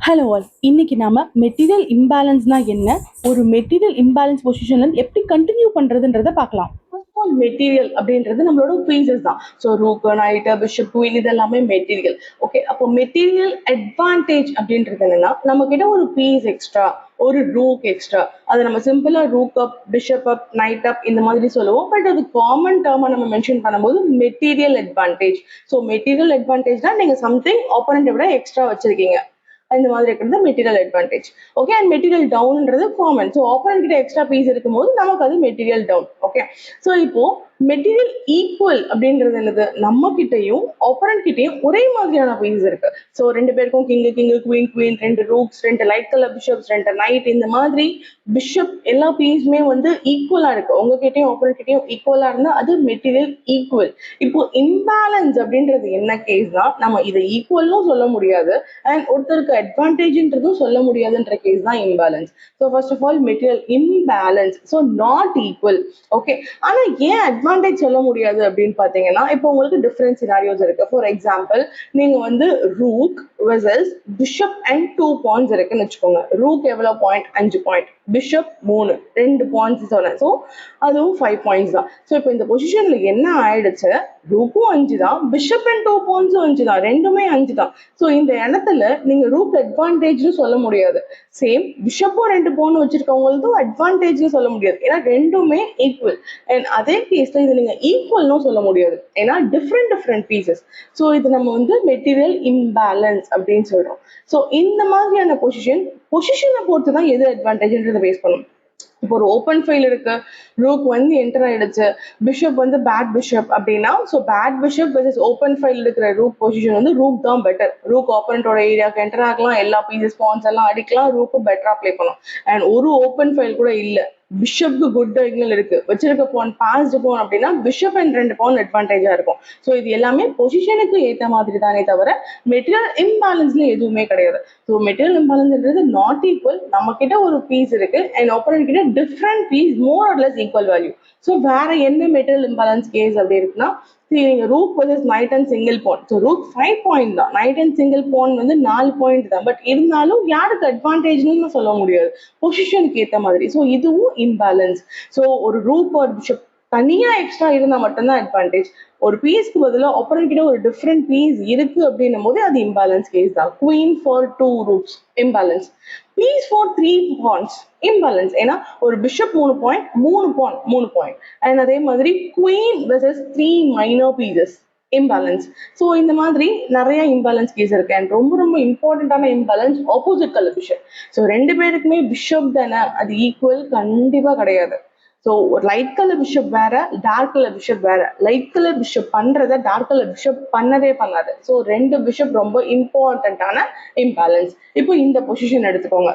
Hello all, இன்னைக்கு நாம material இம்பேலன்ஸ்னா என்ன, ஒரு மெட்டீரியல் இம்பேலன்ஸ் பொசிஷன்ல எப்படி கண்டினியூ பண்றதுன்றத பார்க்கலாம். மெட்டீரியல் அப்படின்றது நம்மளோட பீசஸ் தான். So rook, night, bishop, queen இதெல்லாமே மெட்டீரியல். ஓகே, அப்போ மெட்டீரியல் அட்வான்டேஜ் அப்படின்றது என்னன்னா, நம்ம கிட்ட ஒரு பீஸ் எக்ஸ்ட்ரா, ஒரு ரூக் எக்ஸ்ட்ரா, அதை நம்ம சிம்பிளா ரூக் அப், பிஷப் அப், நைட் அப் இந்த மாதிரி சொல்லுவோம். பட் அது காமன் டேர்மா நம்ம மென்ஷன் பண்ணும்போது மெட்டீரியல் அட்வான்டேஜ். ஸோ மெட்டீரியல் அட்வான்டேஜ்னா நீங்க சம்திங் ஆப்போனண்ட்டை விட எக்ஸ்ட்ரா வச்சிருக்கீங்க, இந்த மாதிரி இருக்கிறது material advantage. Okay, and material டவுன்ன்றது காமன். ஸோ ஆப்போனன்ட் கிட்ட எக்ஸ்ட்ரா பீஸ் இருக்கும்போது நமக்கு அது மெட்டீரியல் டவுன். ஓகே, ஸோ இப்போ மெட்டீரியல் ஈக்குவல் அப்படின்றது என்னது, நம்ம கிட்டையும் ஆப்போனன்ட் கிட்டையும் ஒரே மாதிரியான பீஸ் இருக்கு. ஸோ ரெண்டு பேருக்கும் கிங் கிங், குயின் குயின், ரெண்டு ரூக்ஸ், ரெண்டு லைட் கலர் பிஷப்ஸ், ரெண்டு நைட், இந்த மாதிரி பிஷப் எல்லா பீஸுமே வந்து ஈக்குவலா இருக்கு. உங்ககிட்டயும் ஆப்போனன்ட் கிட்டையும் ஈக்குவலா இருந்தா அது மெட்டீரியல் ஈக்குவல். இப்போ இம்பேலன்ஸ் அப்படின்றது என்ன கேஸ்னா, நம்ம இதை ஈக்குவல்னும் சொல்ல முடியாது அண்ட் ஒருத்தருக்கு அட்வான்டேஜ்ன்றதும் சொல்ல முடியாதுன்ற கேஸ் தான் imbalance. So first of all material imbalance, so not equal. Okay, ஆனா ஏன் அட்வான்டேஜ் சொல்ல முடியாது அப்படின்னு பாத்தீங்கன்னா, இப்போ உங்களுக்கு டிஃபரெண்ட் சினாரியோஸ் இருக்கு. ஃபார் எக்ஸாம்பிள், நீங்க வந்து rook versus bishop and 2 points இருக்குன்னு வச்சுக்கோங்க. ரூக் எவ்வளவு பாயிண்ட், 5 பாயிண்ட், பிஷப் 3, 2 பாயிண்ட்ஸ் சொன்னேன். ஸோ அதுவும் 5 பாயிண்ட்ஸ் தான். ஸோ இப்போ இந்த பொசிஷன்ல என்ன ஆயிடுச்சு, ரூக்கும் 5 தான், பிஷப் அண்ட் 2 பாயிண்ட்ஸும் 5 தான், ரெண்டுமே 5 தான். ஸோ இந்த இடத்துல நீங்க ரூக் அட்வான்டேஜ்னு சொல்ல முடியாது. சேம் பிஷப்பும் 2 பாயிண்ட் வச்சிருக்கவங்களுக்கும் அட்வான்டேஜ்னு சொல்ல முடியாது, ஏன்னா ரெண்டுமே ஈக்குவல். அண்ட் அதே கேஸ்ல இது நீங்க ஈக்குவல்னும் சொல்ல முடியாது, ஏன்னா டிஃப்ரெண்ட் பீசஸ். ஸோ இது நம்ம வந்து மெட்டீரியல் இம்பேலன்ஸ் அப்படின்னு சொல்றோம். ஸோ இந்த மாதிரியான பொசிஷனை பொறுத்து தான் எது அட்வான்டேஜ்ன்றதை பேஸ் பண்ணும். இப்போ ஒரு ஓப்பன் ஃபைல் இருக்கு, ரூக் வந்து என்டர் ஆயிடுச்சு, பிஷப் வந்து பேட் பிஷப் அப்படின்னா, so bad bishop versus open file இருக்கிற ரூக் பொசிஷன் வந்து ரூக் தான் பெட்டர். ரூக் ஆப்போனன்ட்டோட ஏரியாவுக்கு என்டர் ஆகலாம், எல்லா பீசஸ் பாயிண்ட்ஸ் எல்லாம் அடிக்கலாம், ரூக்கு பெட்டரா ப்ளே பண்ணும். அண்ட் ஒரு ஓப்பன் ஃபைல் கூட இல்ல, பிஷப்க்கு குட் டயகனல் இருக்கு, வச்சிருக்க பான் பாஸ்டு பான் அப்படின்னா பிஷப் அண்ட் 2 பான் அட்வான்டேஜா இருக்கும். ஸோ இது எல்லாமே பொசிஷனுக்கு ஏற்ற மாதிரி தானே தவிர மெட்டீரியல் இம்பேலன்ஸ்ல எதுவுமே கிடையாது. ஸோ மெட்டீரியல் இம்பேலன்ஸ்ன்றது நாட் ஈக்குவல். நம்ம கிட்ட ஒரு பீஸ் இருக்கு அண்ட் ஆப்போனன்ட் கிட்ட different piece, more or less equal value. So வேற என்ன மெட்டீரியல் இம்பேலன்ஸ் கேஸ் அப்படி இருக்குன்னா, rook versus knight and single pawn. So rook 5 point தான், நைட் அண்ட் சிங்கிள் பான் வந்து 4 பாயிண்ட் தான். பட் இருந்தாலும் யாருக்கு அட்வான்டேஜ்னு சொல்ல முடியாது, பொசிஷனுக்கு ஏற்ற மாதிரி. ஸோ இதுவும் இம்பேலன்ஸ். ஸோ ஒரு ரூக் ஒரு பிஷப் தனியா எக்ஸ்ட்ரா இருந்தா மட்டும்தான் அட்வான்டேஜ். ஒரு பீஸ்க்கு பதிலாக ஆப்போனன்ட் கிட்ட ஒரு டிஃப்ரெண்ட் பீஸ் இருக்கு அப்படின்னும் போது அது இம்பேலன்ஸ் கேஸ் தான். Queen for 2 rooks imbalance, piece for 3 points imbalance, ஏன்னா ஒரு பிஷப் 3 பாயிண்ட், 3 பாயிண்ட். அண்ட் அதே மாதிரி queen versus 3 minor pieces imbalance. So இந்த மாதிரி நிறைய இம்பேலன்ஸ் கேஸ் இருக்கு. அண்ட் ரொம்ப ரொம்ப இம்பார்ட்டன்டான imbalance opposite colour bishop. So ரெண்டு பேருக்குமே பிஷப் தானே, அது ஈக்குவல் கண்டிப்பா கிடையாது. ஸோ லைட் கலர் பிஷப் வேற, டார்க் கலர் பிஷப் வேற. லைட் கலர் பிஷப் பண்றத டார்க் கலர் பிஷப் பண்ணவே பண்ணாது. ஸோ ரெண்டு பிஷப் ரொம்ப இம்பார்ட்டன்டான இம்பேலன்ஸ். இப்போ இந்த பொசிஷன் எடுத்துக்கோங்க,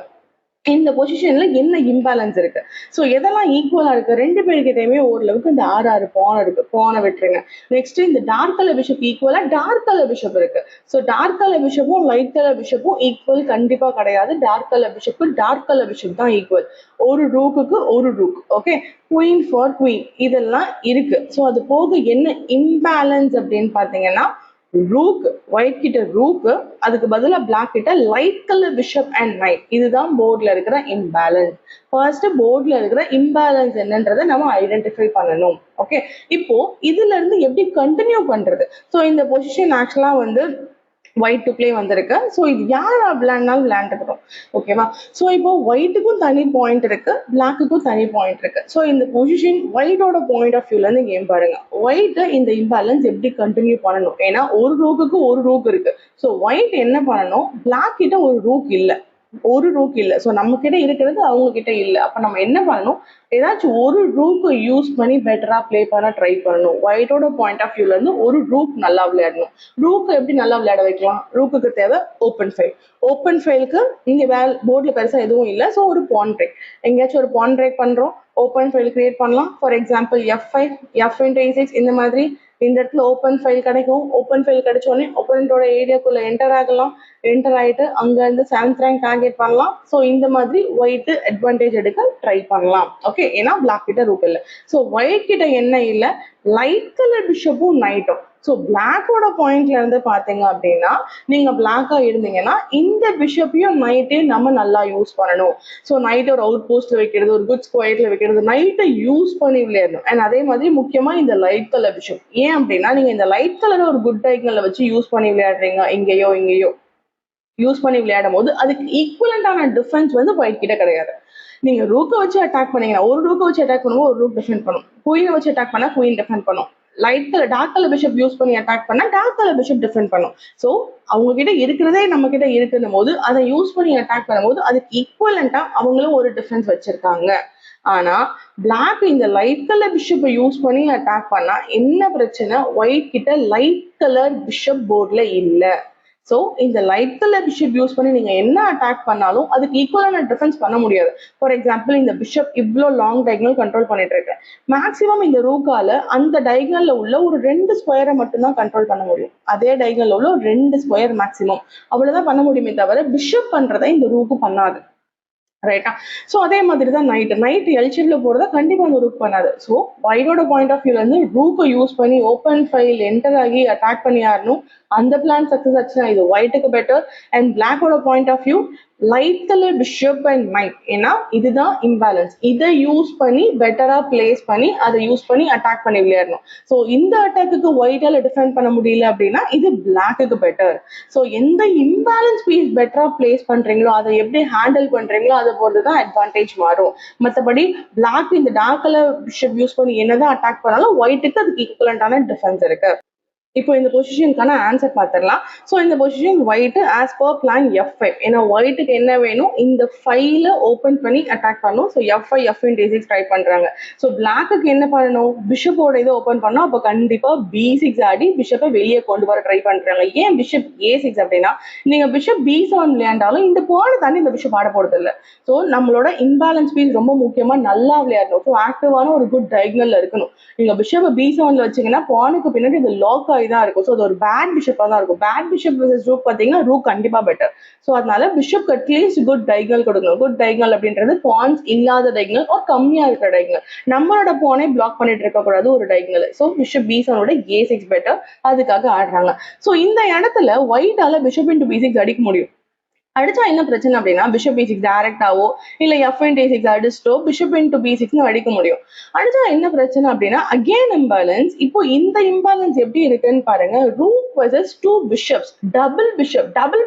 இந்த பொசிஷன்ல என்ன இம்பேலன்ஸ் இருக்கு. ஸோ எதெல்லாம் ஈக்குவலா இருக்கு, ரெண்டு பேருக்கிட்டையுமே ஓரளவுக்கு இந்த 6 பான் இருக்கு, பானை விட்டுருங்க. நெக்ஸ்ட் இந்த டார்க் கலர் பிஷப் ஈக்குவலா டார்க் கலர் பிஷப் இருக்கு. ஸோ டார்க் கலர் பிஷப்பும் லைட் கலர் பிஷப்பும் ஈக்குவல் கண்டிப்பா கிடையாது. Dark colour bishop dark colour bishop தான் ஈக்குவல். ஒரு ரூக்குக்கு ஒரு rook. Okay, queen for queen இதெல்லாம் இருக்கு. ஸோ அது போக என்ன இம்பேலன்ஸ் அப்படின்னு பாத்தீங்கன்னா, ரூக் ஒயிட் கிட்ட ரூக், அதுக்கு பதிலா பிளாக் கிட்ட light colour bishop and night. இதுதான் போர்ட்ல இருக்கிற இம்பேலன்ஸ். ஃபர்ஸ்ட் போர்ட்ல இருக்கிற இம்பேலன்ஸ் என்னன்றதை நம்ம ஐடென்டிஃபை பண்ணணும். ஓகே, இப்போ இதுல இருந்து எப்படி கண்டினியூ பண்றது. ஸோ இந்த பொசிஷன் ஆக்சுவலா வந்து ஒயிட் டு பிளே வந்திருக்கு. ஸோ இது யாரா விளையாடினாலும் விளையாண்டுக்கிறோம். ஓகேவா. ஸோ இப்போ ஒயிட்டுக்கும் தனி பாயிண்ட் இருக்கு, பிளாக்குக்கும் தனி பாயிண்ட் இருக்கு. ஸோ இந்த பொசிஷன் ஒயிட்டோட பாயிண்ட் ஆஃப் வியூல இருந்து கேம் பாருங்க, ஒயிட் இந்த இம்பேலன்ஸ் எப்படி கண்டினியூ பண்ணணும். ஏன்னா ஒரு ரூக்குக்கு ஒரு ரூக் இருக்கு. ஸோ ஒயிட் என்ன பண்ணணும், பிளாக் கிட்ட ஒரு ரூக் இல்லை, ஒரு ரூக் இல்லை. ஸோ நம்ம கிட்ட இருக்கிறது அவங்க கிட்ட இல்லை. அப்ப நம்ம என்ன பண்ணணும், ஏதாச்சும் ஒரு ரூக்கை யூஸ் பண்ணி பெட்டரா பிளே பண்ண ட்ரை பண்ணணும். ஒயிட்டோட பாயிண்ட் ஆஃப் வியூல இருந்து ஒரு ரூக் நல்லா விளையாடணும். ரூக்கை எப்படி நல்லா விளையாட வைக்கலாம், ரூக்குக்கு தேவை ஓப்பன் ஃபைல். ஓப்பன் ஃபைலுக்கு இங்க போர்ட்ல பெருசா எதுவும் இல்லை. ஸோ ஒரு பான் பிரேக், எங்கேயாச்சும் ஒரு பான் பிரேக் பண்றோம், ஓப்பன் ஃபைல் கிரியேட் பண்ணலாம். ஃபார் எக்ஸாம்பிள் F5, F6 இந்த மாதிரி இந்த இடத்துல ஓப்பன் ஃபைல் கிடைக்கும். ஓப்பன் ஃபைல் கிடைச்ச உடனே ஓப்பனண்டோட ஏரியாக்குள்ள என்டர் ஆகலாம். என்டர் ஆயிட்டு அங்க இருந்து 7th ரேங்க் டார்கெட் பண்ணலாம். ஸோ இந்த மாதிரி ஒயிட் அட்வான்டேஜ் எடுக்க ட்ரை பண்ணலாம். ஓகே, ஏன்னா பிளாக் கிட்ட ரூக் இல்லை. ஸோ ஒயிட் கிட்ட என்ன இல்லை, லைட் கலர் பிஷப்பும் நைட்டும். ஸோ பிளாக்கோட பாயிண்ட்ல இருந்து பாத்தீங்க அப்படின்னா நீங்க பிளாக்கா இருந்தீங்கன்னா இந்த பிஷப்பையும் நைட்டையும் நம்ம நல்லா யூஸ் பண்ணணும். ஸோ நைட் ஒரு அவுட் போஸ்ட்ல வைக்கிறது, ஒரு குட் ஸ்கொயர்ல வைக்கிறது, நைட்டை யூஸ் பண்ணி விளையாடணும். அண்ட் அதே மாதிரி முக்கியமா இந்த லைட் கலர் பிஷப், ஏன் அப்படின்னா நீங்க இந்த லைட் கலரை ஒரு குட் டைகன்ல வச்சு யூஸ் பண்ணி விளையாடுறீங்க, இங்கேயோ யூஸ் பண்ணி விளையாடும் போது அதுக்கு ஈக்குவலண்டான டிஃபென்ஸ் வந்து ஒயிட் கிட்ட கிடையாது. நீங்க ரூக்கை வச்சு அட்டாக் பண்ணீங்கன்னா ஒரு ரூக்கை வச்சு அட்டாக் பண்ணும்போது ஒரு ரூக் டிஃபெண்ட் பண்ணும், குயினை வச்சு அட்டாக் பண்ணா குயின் டிஃபெண்ட் பண்ணும், light colour dark colour bishop use பண்ணி அட்டாக் பண்ணா டார்க் கலர் பிஷப் டிஃபெண்ட் பண்ணும். ஸோ அவங்க கிட்ட இருக்கிறதே நம்ம கிட்ட இருக்குன்னும் போது அதை யூஸ் பண்ணி அட்டாக் பண்ணும்போது அதுக்கு ஈக்குவலண்டா அவங்களும் ஒரு டிஃபென்ஸ் வச்சிருக்காங்க. ஆனா பிளாக் இந்த லைட் கலர் பிஷப்பை யூஸ் பண்ணி அட்டாக் பண்ணா என்ன பிரச்சனை, ஒயிட் கிட்ட லைட் கலர் பிஷப் போர்ட்ல இல்ல. ஸோ இந்த லைட் கலர் பிஷப் யூஸ் பண்ணி நீங்க என்ன அட்டாக் பண்ணாலும் அதுக்கு ஈக்குவலான டிஃபென்ஸ் பண்ண முடியாது. ஃபார் எக்ஸாம்பிள் இந்த பிஷப் இவ்வளோ லாங் டைகனல் கண்ட்ரோல் பண்ணிட்டு இருக்கேன், மேக்ஸிமம் இந்த ரூக்கால அந்த டைகனல்ல உள்ள ஒரு 2 ஸ்கொயரை மட்டும்தான் கண்ட்ரோல் பண்ண முடியும். அதே டைகனல்ல உள்ள ஒரு 2 ஸ்கொயர் மேக்ஸிமம் அவ்வளவுதான் பண்ண முடியுமே தவிர பிஷப் பண்றதை இந்த ரூக்கு பண்ணாது. ரைட்டா? ஸோ அதே மாதிரி தான் நைட் எல்ஷேப்ல போறதா கண்டிப்பா அந்த ரூக் பண்ணாது. ஸோ ஒயிட்டோட பாயிண்ட் ஆஃப் வியூல இருந்து ரூக்கை யூஸ் பண்ணி ஓப்பன் ஃபைல் என்டர் ஆகி அட்டாக் பண்ணி ஆடணும். அந்த பிளான் சக்சஸ் ஆச்சுன்னா இது ஒயிட்டுக்கு பெட்டர். அண்ட் பிளாக்கோட point of view light colour bishop and knight, ஏன்னா இதுதான் இம்பேலன்ஸ், இதை யூஸ் பண்ணி பெட்டரா பிளேஸ் பண்ணி அதை யூஸ் பண்ணி அட்டாக் பண்ணி விளையாடணும். ஸோ இந்த அட்டாக்கு ஒயிட்டால டிஃபெண்ட் பண்ண முடியல அப்படின்னா இது பிளாக்குக்கு பெட்டர். ஸோ எந்த இம்பேலன்ஸ் பீஸ் பெட்டரா பிளேஸ் பண்றீங்களோ அதை எப்படி ஹேண்டில் பண்றீங்களோ அதை பொறுத்துதான் அட்வான்டேஜ் மாறும். மற்றபடி பிளாக் இந்த டார்க் கலர் பிஷப் யூஸ் பண்ணி என்னதான் அட்டாக் பண்ணாலும் ஒயிட்டுக்கு அதுக்கு ஈக்குவலண்டான டிஃபென்ஸ் இருக்கு. இப்போ இந்த பொசிஷனுக்கான ஆன்சர் பார்த்துடலாம். ஸோ இந்த position white as per plan F5, ஏன்னா ஒயிட்டுக்கு என்ன வேணும், இந்த ஃபைல ஓப்பன் பண்ணி அட்டாக் பண்ணணும். ஸோ F5 F6 ட்ரை பண்றாங்க. ஸோ பிளாக்குக்கு என்ன பண்ணணும், பிஷப்போட இதை ஓப்பன் பண்ணோம், அப்போ கண்டிப்பா B6 ஆடி பிஷப்பை வெளியே கொண்டு வர ட்ரை பண்றாங்க. ஏன் பிஷப் A6 அப்படின்னா நீங்க பிஷப் B7 விளையாண்டாலும் இந்த பானை தாண்டி இந்த பிஷப் ஆட போறது இல்லை. ஸோ நம்மளோட இம்பேலன்ஸ் பீஸ் ரொம்ப முக்கியமா நல்லா விளையாடணும். ஸோ ஆக்டிவான ஒரு குட் டைகனல்ல இருக்கணும். நீங்க பிஷப் B7 வச்சீங்கன்னா பானுக்கு பின்னாடி இது லாக் தான் இருக்கும். ஸோ அது ஒரு பேட் பிஷப்பா தான் இருக்கும். பேட் பிஷப் வெர்சஸ் ரூக் பார்த்தீங்கன்னா ரூக் கண்டிப்பா பெட்டர். ஸோ அதனால பிஷப் அட்லீஸ்ட் குட் டைகனல் கொடுக்கணும். குட் டைகனல் அப்படின்றது பாயிண்ட்ஸ் இல்லாத டைகனல் ஒரு கம்மியா இருக்கிற டைகனல். நம்மளோட பானை பிளாக் பண்ணிட்டு இருக்க கூடாது ஒரு diagonal. So bishop B7 A6 better, அதுக்காக ஆடுறாங்க. ஸோ இந்த இடத்துல ஒயிட்டால பிஷப் இன்டு B6 அடிக்க முடியும். அடிச்சா என்ன பிரச்சனை அப்படின்னா பிஷப் B6 டைரக்டாவோ இல்ல F6 அடிச்சிட்டோ பிஷப் இன்டு B6 அடிக்க முடியும். அடிச்சா என்ன பிரச்சனை அப்படின்னா அகெயின் இம்பேலன்ஸ். இப்போ இந்த இம்பேலன்ஸ் எப்படி இருக்குன்னு பாருங்க, ரூக் வர்சஸ் 2 பிஷப்ஸ், டபுள்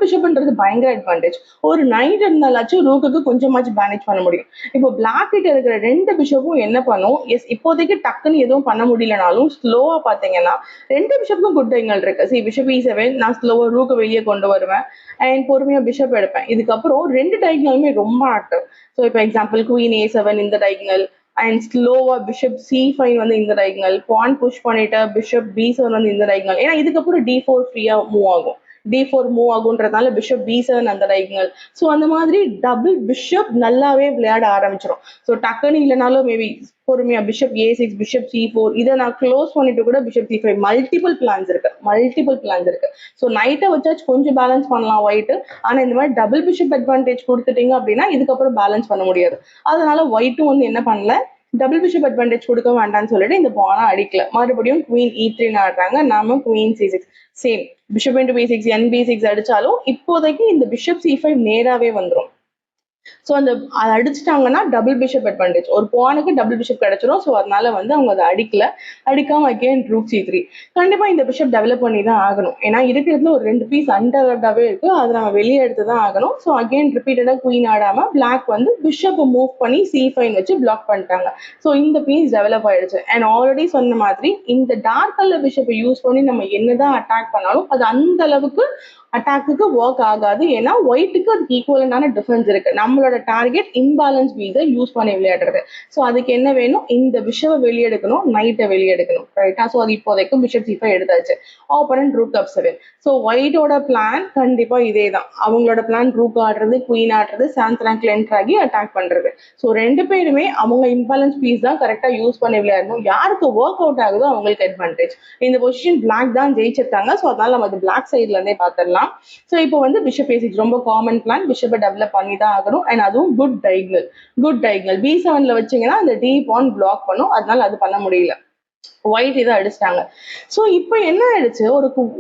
பிஷப்ன்றது பயங்கர அட்வான்டேஜ். ஒரு நைட் இருந்தாலாச்சும் ரூக்குக்கு கொஞ்சமாச்சும் மேனேஜ் பண்ண முடியும். இப்போ பிளாக் கிட்ட இருக்கிற 2 பிஷப்பும் என்ன பண்ணும், எஸ் இப்போதைக்கு டக்குன்னு எதுவும் பண்ண முடியலனாலும் ஸ்லோவா பாத்தீங்கன்னா 2 பிஷப்புக்கும் குட் டைகனல் இருக்கு. சி பிஷப் E7 நான் ஸ்லோவா ரூக்கு வெளியே கொண்டு வருவேன் அண்ட் பொறுமையா பிஷப் எடுப்பேன். இதுக்கப்புறம் 2 டைகனலுமே ரொம்ப ஆக்டிவ். ஸோ இப்போ எக்ஸாம்பிள் குயின் A7 இந்த டைகனல் அண்ட் ஸ்லோவா பிஷப் C5 வந்து இந்த டைகனல், பான் புஷ் பண்ணிட்டு பிஷப் B7 வந்து இந்த டைகனல். ஏன்னா இதுக்கப்புறம் D4 ஃப்ரீயா மூவ் ஆகும், D4 மூவ் ஆகுன்றதுனால பிஷப் B7 அந்த டைகனல். ஸோ அந்த மாதிரி டபுள் பிஷப் நல்லாவே விளையாட ஆரம்பிச்சிடும். ஸோ டக்குன்னு இல்லைனாலும் மேபி பொறுமையா பிஷப் A6 பிஷப் C4 இதை நான் க்ளோஸ் பண்ணிட்டு கூட பிஷப் C5 மல்டிபிள் பிளான்ஸ் இருக்கு. ஸோ நைட்டை வச்சாச்சு கொஞ்சம் பேலன்ஸ் பண்ணலாம் ஒயிட். ஆனா இந்த மாதிரி டபுள் பிஷப் அட்வான்டேஜ் கொடுத்துட்டீங்க அப்படின்னா இதுக்கப்புறம் பேலன்ஸ் பண்ண முடியாது. அதனால ஒயிட்டும் வந்து என்ன பண்ணல, டபுள் பிஷப் அட்வான்டேஜ் கொடுக்க வேண்டாம்னு சொல்லிட்டு இந்த பானை அடிக்கல. மறுபடியும் குயின் E3 ஆடுறாங்க, நாம queen C6 same bishop into B6 NB6 அடிச்சாலும் இப்போதைக்கு இந்த பிஷப் C5 நேராவே வந்துடும். ஸோ அந்த அதை அடிச்சிட்டாங்கன்னா டபுள் பிஷப் அட்வான்டேஜ், ஒரு பானுக்கு டபுள் பிஷப் கிடைச்சிடும். ஸோ அதனால வந்து அவங்க அதை அடிக்காம அகெயின் ரூக் C3. கண்டிப்பா இந்த பிஷப் டெவலப் பண்ணி தான் ஆகணும், ஏன்னா இருக்கிறதுல ஒரு 2 பீஸ் அண்டர்டாவே இருக்கு, அதை நம்ம வெளியே எடுத்து தான் ஆகணும். ஸோ அகெயின் ரிப்பீட்டடா குயின் ஆடாம பிளாக் வந்து பிஷப் மூவ் பண்ணி C5 வச்சு பிளாக் பண்ணிட்டாங்க. ஸோ இந்த பீஸ் டெவலப் ஆயிடுச்சு. அண்ட் ஆல்ரெடி சொன்ன மாதிரி இந்த டார்க் கலர் பிஷப்பை யூஸ் பண்ணி நம்ம என்னதான் அட்டாக் பண்ணாலும் அது அந்த அளவுக்கு அட்டாக்கு ஒர்க் ஆகாது. ஏன்னா ஒயிட்டுக்கு அதுக்கு ஈக்குவலண்டான டிஃபரன்ஸ் இருக்கு. நம்மளோட டார்கெட் இம்பேலன்ஸ் பீஸை யூஸ் பண்ணி விளையாடுறது. ஸோ அதுக்கு என்ன வேணும், இந்த பிஷப்பை வெளியெடுக்கணும், நைட்டை வெளியெடுக்கணும். ரைட்டா? ஸோ அது இப்போதைக்கும் பிஷப் C5 எடுத்தாச்சு. Opponent rook F7. ஸோ ஒயிட்டோட பிளான் கண்டிப்பா இதே தான். அவங்களோட பிளான் ரூக் ஆடுறது, குயின் ஆடுறது, சான்ஸ் ரேங்க்ல என்டர் ஆகி அட்டாக் பண்றது. ஸோ 2 பேருமே அவங்க இம்பேலன்ஸ் பீஸ் தான் கரெக்டா யூஸ் பண்ணி விளையாடணும். யாருக்கு ஒர்க் அவுட் ஆகுதோ அவங்களுக்கு அட்வான்டேஜ். இந்த பொசிஷன் பிளாக் தான் ஜெயிச்சிருக்காங்க. ஸோ அதனால நம்ம பிளாக் சைட்ல இருந்தே பார்த்துடலாம். ஸோ இப்போ வந்து பிஷப் A6 ரொம்ப காமன் பிளான், பிஷப்பை டெவலப் பண்ணி தான் ஆகணும். அண்ட் அதுவும் குட் டைகனல் B7 வச்சீங்கன்னா அந்த D பான் பிளாக் பண்ணும், அதனால அது பண்ண முடியல. ஒயிட் இதை அடிச்சிட்டாங்க. ஸோ இப்போ என்ன ஆயிடுச்சு,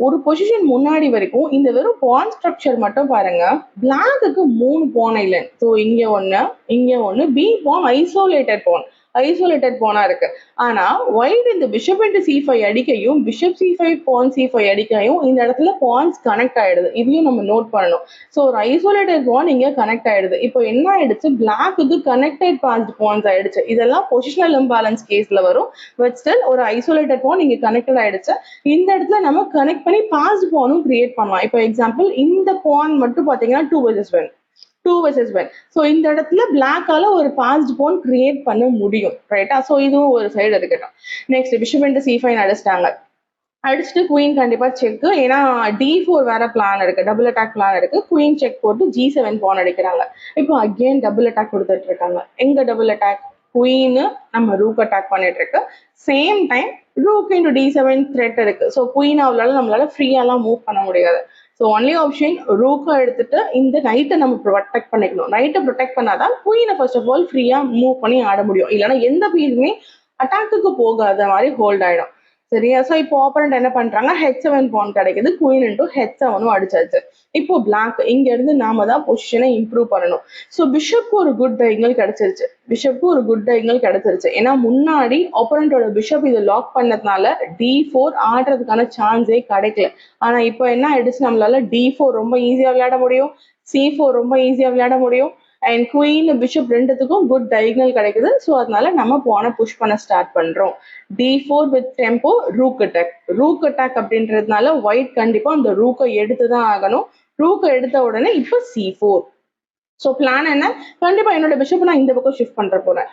ஒரு பொசிஷன் முன்னாடி வரைக்கும் இந்த வெறும் பான் ஸ்ட்ரக்சர் மட்டும் பாருங்க, பிளாக்குக்கு 3 பான் ஐலண்ட். ஸோ இங்க ஒன்று பி பான் ஐசோலேட்டட் பானா இருக்கு. ஆனா ஒயிட் இந்த பிஷப் இன்டு C5 அடிக்கையும் பிஷப் C5 பான் C5 அடிக்கையும் இந்த இடத்துல பான்ஸ் கனெக்ட் ஆயிடுது. இதையும் நம்ம நோட் பண்ணணும். ஸோ ஒரு ஐசோலேட்டட் பான் இங்க கனெக்ட் ஆயிடுது. இப்போ என்ன ஆயிடுச்சு, பிளாக்குக்கு கனெக்டட் பாஸ்ட் பான்ஸ் ஆயிடுச்சு. இதெல்லாம் பொசிஷனல் இம்பேலன்ஸ் கேஸ்ல வரும். பட் ஸ்டில் ஒரு ஐசோலேட்டட் பான் இங்க கனெக்டட் ஆயிடுச்சு. இந்த இடத்துல நம்ம கனெக்ட் பண்ணி பாஸ்ட் பானும் கிரியேட் பண்ணலாம். இப்போ எக்ஸாம்பிள் இந்த பான் மட்டும் பாத்தீங்கன்னா 2 vs 1. ஸோ இந்த இடத்துல பிளாக்கால ஒரு பாஸ்ட் பான் கிரியேட் பண்ண முடியும், ரைட்டா? ஸோ இதுவும் ஒரு சைடு இருக்கட்டும். நெக்ஸ்ட் பிஷப் இன்டு C5 அடிச்சிட்டாங்க. அடிச்சுட்டு குயின் கண்டிப்பா செக். ஏன்னா D4 வேற பிளான் இருக்கு, டபுள் அட்டாக் பிளான் இருக்கு. குயின் செக் போட்டு G7 பான் அடிக்கிறாங்க. இப்போ அகெயின் டபுள் அட்டாக் கொடுத்துட்டு இருக்காங்க. எங்க டபுள் அட்டாக்? குயின் நம்ம ரூக் அட்டாக் பண்ணிட்டு இருக்கு. Same time rook into D7 thread இருக்கு. ஸோ குயின் நம்மளால ஃப்ரீயாலாம் மூவ் பண்ண முடியாது. ஸோ ஒன்லி ஆப்ஷன் ரூக்கை எடுத்துட்டு இந்த நைட்டை நம்ம ப்ரொடெக்ட் பண்ணிக்கணும். நைட்டை ப்ரொடெக்ட் பண்ணாதான் குயினை ஃபர்ஸ்ட் ஆஃப் ஆல் ஃப்ரீயா மூவ் பண்ணி ஆட முடியும். இல்லைன்னா எந்த பீஸுமே அட்டாக்குக்கு போகாத மாதிரி ஹோல்ட் ஆயிடும். சரியா? ஸோ இப்போ ஆப்பரண்ட் என்ன பண்றாங்க, H7 பான் கிடைக்குது. குயின் இன்டு H7 அடிச்சாச்சு. இப்போ பிளாக் இங்க இருந்து நாம தான் பொசிஷனை இம்ப்ரூவ் பண்ணணும். ஸோ பிஷப்க்கு ஒரு குட் டைகனல் கிடைச்சிருச்சு. ஏன்னா முன்னாடி ஆப்பரண்டோட பிஷப் இதை லாக் பண்ணதுனால D4 ஆடுறதுக்கான சான்ஸே கிடைக்கல. ஆனா இப்போ என்ன ஆயிடுச்சு, நம்மளால D4 ரொம்ப ஈஸியா விளையாட முடியும், C4 ரொம்ப ஈஸியா விளையாட முடியும். அண்ட் குயின் பிஷப் ரெண்டுத்துக்கும் குட் டைகனல் கிடைக்குது. ஸோ அதனால நம்ம பானை புஷ் பண்ண ஸ்டார்ட் பண்றோம். D4 with tempo rook attack அப்படின்றதுனால ஒயிட் கண்டிப்பா அந்த ரூக்கை எடுத்துதான் ஆகணும். ரூக்கை எடுத்த உடனே இப்போ C4. ஸோ பிளான் என்ன, கண்டிப்பா என்னோட பிஷப் நான் இந்த பக்கம் ஷிஃப்ட் பண்ற போறேன்.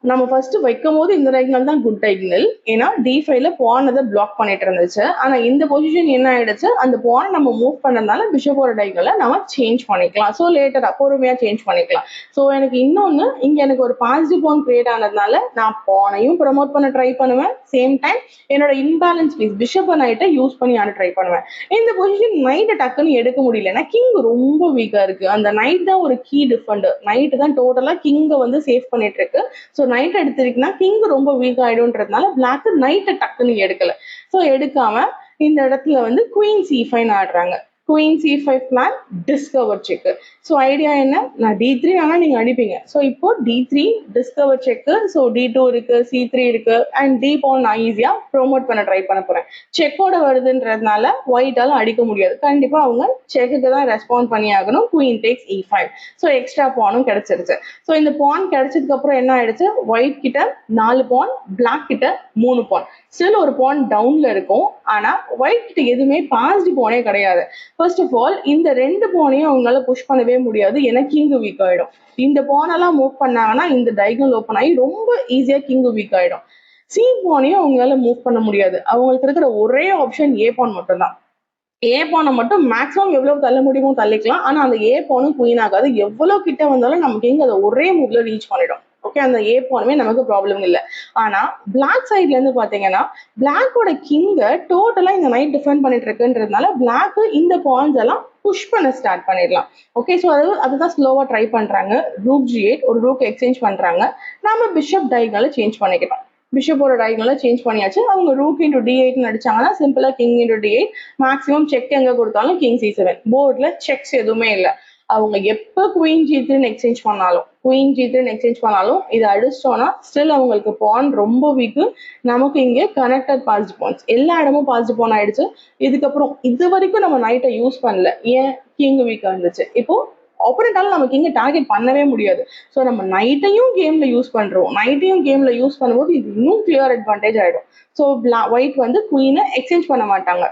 நம்ம ஃபர்ஸ்ட் வைக்கும் போது இந்த டைகனல் தான் குட் டைகனல். ஏன்னா D5ல பான் அதை பிளாக் பண்ணிட்டு இருந்துச்சு. ஆனா இந்த பொசிஷன் என்ன ஆயிடுச்சு, அந்த பான் நம்ம மூவ் பண்ணதுனால பிஷப்போட டைகனலை நம்ம சேஞ்ச் பண்ணிக்கலாம். ஸோ லேட்டரா பொறுமையா சேஞ்ச் பண்ணிக்கலாம். ஸோ எனக்கு இன்னொன்னு, இங்க எனக்கு ஒரு பாசிட்டிவ் பான் கிரியேட் ஆனதுனால நான் பானையும் ப்ரமோட் பண்ண ட்ரை பண்ணுவேன். சேம் டைம் என்னோட இன்பேலன்ஸ் பீஸ் பிஷப் நைட்டை யூஸ் பண்ணி ஆட ட்ரை பண்ணுவேன். இந்த பொசிஷன் நைட்டை டக்குன்னு எடுக்க முடியல. ஏன்னா கிங் ரொம்ப வீக்கா இருக்கு. அந்த நைட் தான் ஒரு கீ டிஃபெண்டர். நைட் தான் டோட்டலா கிங்கை வந்து சேவ் பண்ணிட்டு இருக்கு. ஸோ நைட் எடுத்திருக்குன்னா கிங் ரொம்ப வீக் ஆயிடும்ன்றதுனால பிளாக் நைட்டை டக்குன்னு எடுக்கல. ஸோ எடுக்காம இந்த இடத்துல வந்து குயின் C5 ஆடுறாங்க. Queen C5 plan discover check. So idea என்ன, நான் D3 ஆனா நீங்க அடிப்பீங்க. ஸோ இப்போ D3 discover check. So D2 இருக்கு, C3 இருக்கு, அண்ட் D பான் நான் ஈஸியா ப்ரோமோட் பண்ண ட்ரை பண்ண போறேன். செக்கோட வருதுன்றதுனால ஒயிட்டால அடிக்க முடியாது. கண்டிப்பா அவங்க செக்குக்கு தான் ரெஸ்பாண்ட் பண்ணி ஆகணும். Queen takes E5. So extra பானும் கிடைச்சிருச்சு. ஸோ இந்த பான் கிடைச்சதுக்கு அப்புறம் என்ன ஆயிடுச்சு, ஒயிட் கிட்ட 4 பான், பிளாக் கிட்ட 3 பான். ஸ்டில் ஒரு பான் டவுன்ல இருக்கும். ஆனா ஒயிட் கிட்ட எதுவுமே பாஸ்ட் பானே கிடையாது. ஃபர்ஸ்ட் ஆஃப் ஆல் இந்த 2 பானையும் அவங்களால புஷ் பண்ணவே முடியாது. ஏன்னா கிங் வீக் ஆயிடும். இந்த பானெல்லாம் மூவ் பண்ணாங்கன்னா இந்த டைகனல் ஓப்பன் ஆகி ரொம்ப ஈஸியா கிங் வீக் ஆயிடும். சி பானையும் அவங்களால மூவ் பண்ண முடியாது. அவங்களுக்கு இருக்கிற ஒரே ஆப்ஷன் ஏ பான் மட்டும் தான். ஏ பானை மட்டும் மேக்ஸிமம் எவ்வளவு தள்ள முடியுமோ தள்ளிக்கலாம். ஆனா அந்த ஏ பானும் குயின் ஆகாது. எவ்வளவு கிட்ட வந்தாலும் நம்ம கிங் அதை ஒரே மூவ்ல ரீச் பண்ணிடும். ஓகே, அந்த ஏ பானுமே நமக்கு ப்ராப்ளம் இல்லை. ஆனா பிளாக் சைட்ல இருந்து பாத்தீங்கன்னா பிளாக்கோட கிங்க டோட்டலா இந்த நைட் டிஃபெண்ட் பண்ணிட்டு இருக்குன்றதுனால பிளாக் இந்த பாயிண்ட்ஸ் எல்லாம் புஷ் பண்ண ஸ்டார்ட் பண்ணிடலாம். ஓகே, ஸோ அதுதான் ஸ்லோவா ட்ரை பண்றாங்க. ரூக் G8 ஒரு ரூக் எக்ஸ்சேஞ்ச் பண்றாங்க. நம்ம பிஷப் டைகனலை சேஞ்ச் பண்ணிக்கிட்டோம். பிஷப்போட டைகனலை சேஞ்ச் பண்ணியாச்சு. அவங்க ரூக் இன்டு D8 அடிச்சாங்கன்னா சிம்பிளா king into D8. Maximum check எங்க கொடுத்தாலும் கிங் C7. போர்ட்ல செக்ஸ் எதுவுமே இல்லை. அவங்க எப்ப குயின் G3 எக்ஸ்சேஞ்ச் பண்ணாலும் இதை அடிச்சிட்டோம்னா ஸ்டில் அவங்களுக்கு பான் ரொம்ப வீக்கு. நமக்கு இங்கே கனெக்டட் பாஸ்ட் பான்ஸ் எல்லா இடமும் பாஸ்ட் பான் ஆயிடுச்சு. இதுக்கப்புறம் இது வரைக்கும் நம்ம நைட்டை யூஸ் பண்ணல. ஏன், கிங் வீக்கா இருந்துச்சு. இப்போ ஆப்போனண்டால நமக்கு இங்க டார்கெட் பண்ணவே முடியாது. ஸோ நம்ம நைட்டையும் கேம்ல யூஸ் பண்ணும்போது இது இன்னும் கிளியர் அட்வான்டேஜ் ஆயிடும். ஸோ ஒயிட் வந்து குயினை எக்ஸ்சேஞ்ச் பண்ண மாட்டாங்க.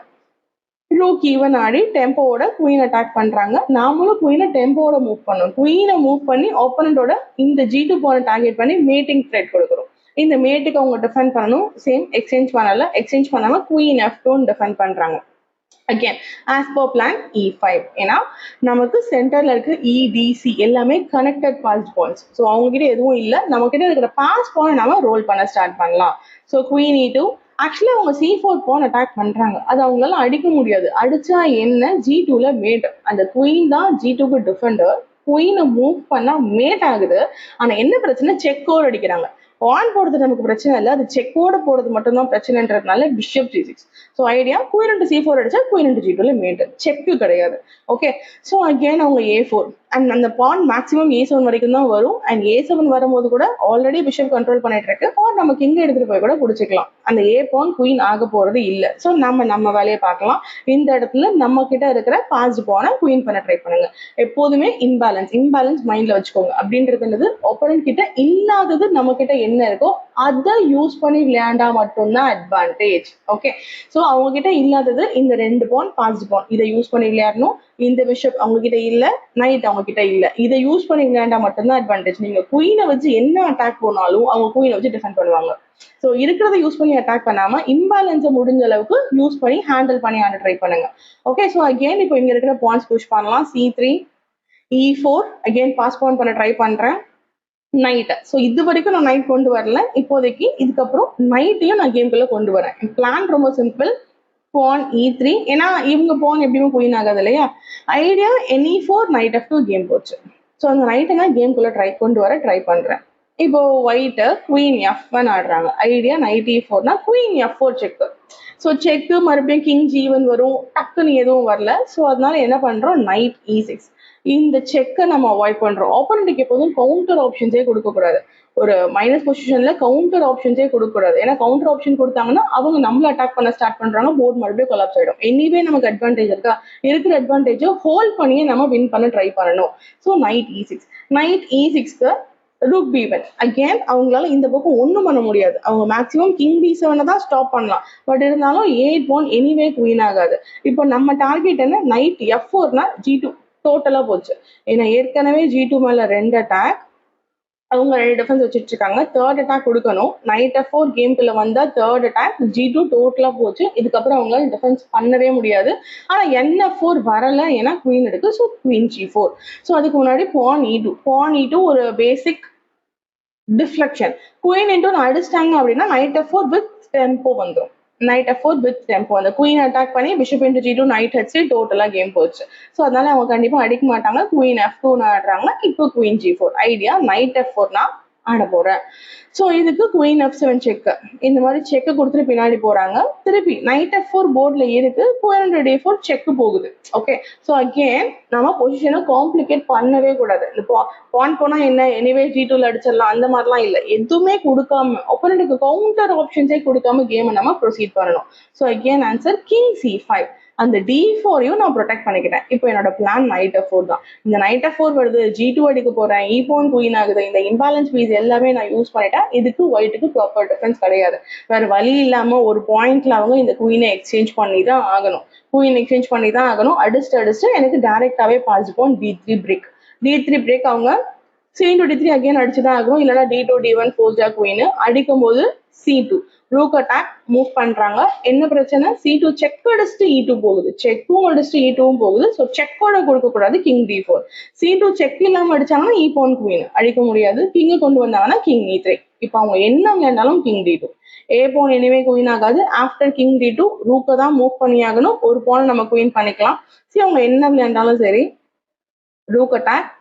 ரூக் ஈவன் ஆடி டெம்போவோட குயின் அட்டாக் பண்றாங்க. நாமளும் குயினை டெம்போவோட மூவ் பண்ணணும். குயினை மூவ் பண்ணி ஆப்போனண்டோட இந்த G2 பானை டார்கெட் பண்ணி மேட்டிங் த்ரெட் கொடுக்குறோம். இந்த மேட்டுக்கு அவங்க டிஃபெண்ட் பண்ணணும். சேம் எக்ஸ்சேஞ்ச் பண்ணாம குயின் F2 டிஃபெண்ட் பண்றாங்க. Again as per plan E5. ஏன்னா நமக்கு சென்டர்ல இருக்க EDC எல்லாமே கனெக்டட் பாஸ்ட் பாயிண்ட்ஸ். ஸோ அவங்க கிட்ட எதுவும் இல்லை. நம்ம கிட்ட இருக்கிற பாஸ்ட் பாயிண்ட் நம்ம ரோல் பண்ண ஸ்டார்ட் பண்ணலாம். So queen E2. ஆக்சுவலி அவங்க C4 பான் அட்டாக் பண்றாங்க. அது அவங்களால அடிக்க முடியாது. அடிச்சா என்ன, G2ல மேட். அந்த குயின் தான் G2க்கு டிஃபெண்டர். குயினை மூவ் பண்ணா மேட் ஆகுது. ஆனா என்ன பிரச்சனை, செக்கோடு அடிக்கிறாங்க. பான் போடுறது நமக்கு பிரச்சனை இல்லை, அது செக்கோட போடுறது மட்டும்தான் பிரச்சனைன்றதுனால bishop g6. So idea queen into c4 அடிச்சா குயின் இன்டு g2ல மேட், செக்கு கிடையாது. ஓகே, ஸோ அகெயின் அவங்க a4 அண்ட் அந்த பான் மேக்ஸிமம் a7 வரைக்கும் தான் வரும். அண்ட் a7 வரும்போது கூட ஆல்ரெடி பிஷப் கண்ட்ரோல் பண்ணிட்டு இருக்கு, ஆர் நம்ம கிங் எடுத்துட்டு போய் கூட பிடிச்சிக்கலாம். அந்த a பான் குயின் ஆக போறது இல்லை. ஸோ நம்ம வேலையை பார்க்கலாம். இந்த இடத்துல நம்ம கிட்ட இருக்கிற பாஸ்ட் பானை குயின் பண்ண ட்ரை பண்ணுங்க. எப்போதுமே இம்பேலன்ஸ் மைண்ட்ல வச்சுக்கோங்க. அப்படின்றது ஆப்போனன்ட் கிட்ட இல்லாதது நம்ம கிட்ட என்ன இருக்கோ அதை யூஸ் பண்ணி விளையாண்டா மட்டும்தான் அட்வான்டேஜ். ஓகே, ஸோ அவங்க கிட்ட இல்லாதது இந்த 2 பான் பாஸ்ட் பான், இதை யூஸ் பண்ணி விளையாடணும். இந்த பிஷப் அவங்க கிட்ட இல்ல, நைட் அவங்க கிட்ட இல்ல, இதை யூஸ் பண்ணி விளையாண்டா மட்டும்தான் அட்வான்டேஜ். நீங்க குயினை வச்சு என்ன அட்டாக் போனாலும் அவங்க குயினை வச்சு டிஃபெண்ட் பண்ணுவாங்க. ஸோ இருக்கிறத யூஸ் பண்ணி அட்டாக் பண்ணாம இம்பேலன்ஸை முடிஞ்ச அளவுக்கு யூஸ் பண்ணி ஹேண்டில் பண்ணி ஆட ட்ரை பண்ணுங்க. ஓகே, ஸோ அகெயின் இப்போ இங்க இருக்கிற பாயிண்ட்ஸ் புஷ் பண்ணலாம். c3 e4 அகெயின் பாஸ் பான் பண்ண ட்ரை பண்றேன். நைட், ஸோ இது வரைக்கும் நான் நைட் கொண்டு வரல, இப்போதைக்கு இதுக்கப்புறம் நைட்டையும் நான் கேம்குள்ள கொண்டு வரேன். பிளான் ரொம்ப சிம்பிள், பான் e3, ஏன்னா இவங்க பான் எப்படியும் குயின் ஆகாது இல்லையா. Idea ne4 night f2 game போச்சு. ஸோ அந்த நைட்டை நான் கேம்குள்ள கொண்டு வர ட்ரை பண்றேன். இப்போ ஒயிட் குயின் f1 ஆடுறாங்க. ஐடியா நைட் e4னா queen f4 check. So check மறுபடியும் கிங் g1 வரும், டக்குன்னு எதுவும் வரல. ஸோ அதனால என்ன பண்றோம், நைட் e6. இந்த செக்கை நம்ம அவாய்ட் பண்றோம். ஆப்போனன்ட்க்கு எப்போதும் கவுண்டர் ஆப்ஷன்ஸே கொடுக்கக்கூடாது. ஒரு மைனஸ் பொசிஷன்ல கவுண்டர் ஆப்ஷன்ஸே கொடுக்கக்கூடாது. ஏன்னா கவுண்டர் ஆப்ஷன் கொடுத்தாங்கன்னா அவங்க நம்மள அட்டாக் பண்ண ஸ்டார்ட் பண்றாங்க, போர்டு மறுபடியும் கொலாப்ஸ் ஆயிடும். எனிவே நமக்கு அட்வான்டேஜ் இருக்கா, இருக்கிற அட்வான்டேஜை ஹோல்ட் பண்ணியே நம்ம வின் பண்ண ட்ரை பண்ணணும். ஸோ நைட் e6க்கு ரூக் b1. அகேன் அவங்களால இந்த பக்கம் ஒன்றும் பண்ண முடியாது. அவங்க மேக்ஸிமம் கிங் b7 தான் ஸ்டாப் பண்ணலாம். பட் இருந்தாலும் 8 பான் எனிவே குயின் ஆகாது. இப்போ நம்ம டார்கெட் என்ன, நைட் f4னா g2 டோட்டலா போச்சு. ஏன்னா ஏற்கனவே g2 மேல 2 அட்டாக், அவங்க 2 டிஃபென்ஸ் வச்சுட்டு இருக்காங்க. தேர்ட் அட்டாக் கொடுக்கணும். நைட் f4 கேம்குள்ள வந்தா தேர்ட் அட்டாக் g2 டோட்டலா போச்சு. இதுக்கப்புறம் அவங்களால டிஃபென்ஸ் பண்ணவே முடியாது. ஆனா nf4 வரல, ஏன்னா குயின் எடுக்கு. So queen g4. ஸோ அதுக்கு முன்னாடி பான் e2 ஒரு பேசிக் டிஃப்ளெக்ஷன். குயின் இன்டூ அடிச்சிட்டாங்க அப்படின்னா நைட் f4 வித் டெம்போ வந்துடும். நைட் f4 வித் டெம்போ, அந்த குயின் அட்டாக் பண்ணி bishop into g2 night h3 டோட்டலா கேம் போச்சு. ஸோ அதனால அவங்க கண்டிப்பா அடிக்க மாட்டாங்க. குயின் f2 ஆடுறாங்க. இப்போ queen g4. Idea night f4 ஆட போறேன். ஸோ இதுக்கு குயின் f7 செக். இந்த மாதிரி செக்கு கொடுத்துட்டு பின்னாடி போறாங்க. திருப்பி நைட் f4 போர்ட்ல இருக்கு, குயின் d4 செக்கு போகுது. ஓகே, ஸோ அகெயின் நம்ம பொசிஷனை காம்ப்ளிகேட் பண்ணவே கூடாது. இந்த பான் போனா என்ன, எனிவே g2ல அடிச்சிடலாம், அந்த மாதிரிலாம் இல்லை. எதுவுமே கொடுக்காம ஆப்போனன்ட்க்கு கவுண்டர் ஆப்ஷன்ஸே கொடுக்காம கேமை நம்ம ப்ரொசீட் பண்ணணும். So again answer king c5. அந்த d4யும் நான் ப்ரொடெக்ட் பண்ணிக்கிட்டேன். இப்போ என்னோட பிளான் நைட் f4 தான். இந்த நைட் f4 வருது, g2 அடிக்க போறேன், e பான் குயின் ஆகுது, இந்த இம்பேலன்ஸ் பீஸ் எல்லாமே நான் யூஸ் பண்ணிட்டேன். இதுக்கு ஒயிட்டுக்கு ப்ராப்பர் டிஃபென்ஸ் கிடையாது. வேற வழி இல்லாம ஒரு பாயிண்ட்ல அவங்க இந்த குயினை எக்ஸ்சேஞ்ச் பண்ணி தான் ஆகணும். அடிச்சுட்டு எனக்கு டைரக்டாவே பாஸ் பான் d3 பிரேக். அவங்க c d3 அகைன் அடிச்சுதான் ஆகணும், இல்லைன்னா d2 d1 ஃபோர்ஸ்டா குயின் அடிக்கும் போது c2 ரூக் அட்டாக் மூவ் பண்றாங்க. என்ன பிரச்சனை, c2 செக் அடிச்சுட்டு e2 போகுது, செக்கும் அடிச்சுட்டு e2வும் போகுது. ஸோ செக்கோட கொடுக்க கூடாது கிங் d4. c2 செக் இல்லாம அடிச்சாங்கன்னா e பான் குயின் அடிக்க முடியாது. கிங் கொண்டு வந்தாங்கன்னா கிங் e3. இப்போ அவங்க என்ன விளையாண்டாலும் king d2. a pawn anyway queen ஆகாது. ஆஃப்டர் கிங் d2 ரூக்கை தான் மூவ் பண்ணி ஆகணும். ஒரு பான் நம்ம குயின் பண்ணிக்கலாம். சரி, அவங்க என்ன விளையாண்டாலும் சரி ரூக் அட்டாக்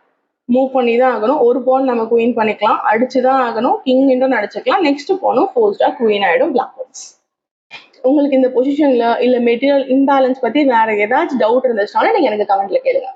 மூவ் பண்ணி தான் ஆகணும். ஒரு பான் நம்ம குயின் பண்ணிக்கலாம், அடிச்சுதான் ஆகணும். கிங் இன்டர்ன் அடிச்சுக்கலாம். நெக்ஸ்ட் பானும் ஃபோர்ஸ்டா குயின் ஆயிடும் பிளாக்வர்ட்ஸ். உங்களுக்கு இந்த பொசிஷன்ல இல்ல மெட்டீரியல் இம்பேலன்ஸ் பத்தி வேற ஏதாச்சும் டவுட் இருந்துச்சுனாலும் நீங்க எனக்கு கமெண்ட்ல கேளுங்க.